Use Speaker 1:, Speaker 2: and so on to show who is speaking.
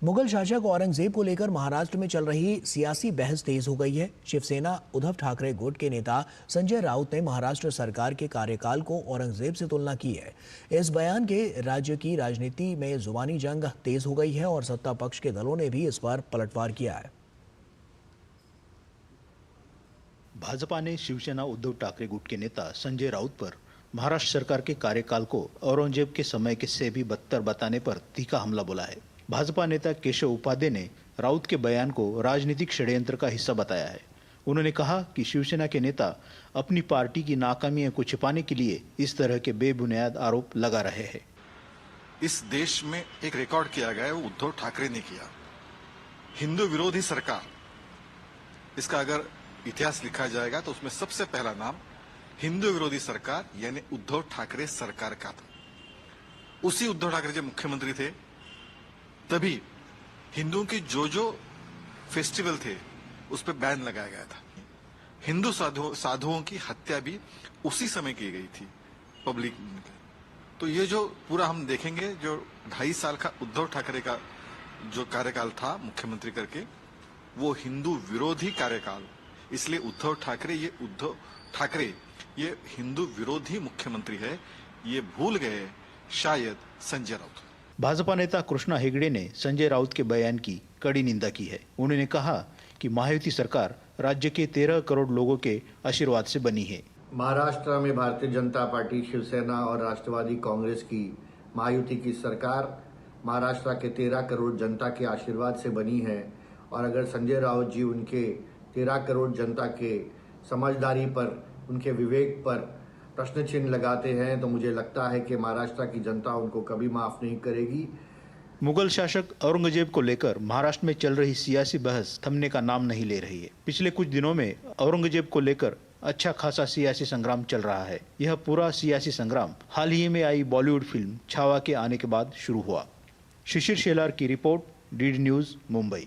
Speaker 1: मुगल शासक औरंगजेब को लेकर महाराष्ट्र में चल रही सियासी बहस तेज हो गई है। शिवसेना उद्धव ठाकरे गुट के नेता संजय राउत ने महाराष्ट्र सरकार के कार्यकाल को औरंगजेब से तुलना की है। इस बयान के राज्य की राजनीति में जुबानी जंग तेज हो गई है और सत्ता पक्ष के दलों ने भी इस पर पलटवार किया है।
Speaker 2: भाजपा ने शिवसेना उद्धव ठाकरे गुट के नेता संजय राउत पर महाराष्ट्र सरकार के कार्यकाल को औरंगजेब के समय के से भी बदतर बताने पर तीखा हमला बोला है। भाजपा नेता केशव उपाध्याय ने राउत के बयान को राजनीतिक षड्यंत्र का हिस्सा बताया है। उन्होंने कहा कि शिवसेना के नेता अपनी पार्टी की नाकामियों को छिपाने के लिए इस तरह के बेबुनियाद आरोप लगा रहे हैं।
Speaker 3: इस देश में एक रिकॉर्ड किया गया है, वो उद्धव ठाकरे ने किया। हिंदू विरोधी सरकार, इसका अगर इतिहास लिखा जाएगा तो उसमें सबसे पहला नाम हिंदू विरोधी सरकार यानी उद्धव ठाकरे सरकार का था। उसी उद्धव ठाकरे जब मुख्यमंत्री थे तभी हिंदुओं की जो फेस्टिवल थे उस पर बैन लगाया गया था। हिंदू साधुओं की हत्या भी उसी समय की गई थी पब्लिक में। तो ये जो पूरा हम देखेंगे, जो 2.5 साल का उद्धव ठाकरे का जो कार्यकाल था मुख्यमंत्री करके, वो हिंदू विरोधी कार्यकाल। इसलिए उद्धव ठाकरे ये हिंदू विरोधी मुख्यमंत्री है, ये भूल गए शायद संजय राउत।
Speaker 2: भाजपा नेता कृष्णा हेगड़े ने संजय राउत के बयान की कड़ी निंदा की है। उन्होंने कहा कि महायुति सरकार राज्य के 13 करोड़ लोगों के आशीर्वाद से बनी है।
Speaker 4: महाराष्ट्र में भारतीय जनता पार्टी, शिवसेना और राष्ट्रवादी कांग्रेस की महायुति की सरकार महाराष्ट्र के 13 करोड़ जनता के आशीर्वाद से बनी है। और अगर संजय राउत जी उनके 13 करोड़ जनता के समझदारी पर, उनके विवेक पर प्रश्न चिन्ह लगाते हैं तो मुझे लगता है कि महाराष्ट्र की जनता उनको कभी माफ नहीं करेगी।
Speaker 2: मुगल शासक औरंगजेब को लेकर महाराष्ट्र में चल रही सियासी बहस थमने का नाम नहीं ले रही है। पिछले कुछ दिनों में औरंगजेब को लेकर अच्छा खासा सियासी संग्राम चल रहा है। यह पूरा सियासी संग्राम हाल ही में आई बॉलीवुड फिल्म छावा के आने के बाद शुरू हुआ। शिशिर शेलार की रिपोर्ट, डीडी न्यूज, मुंबई।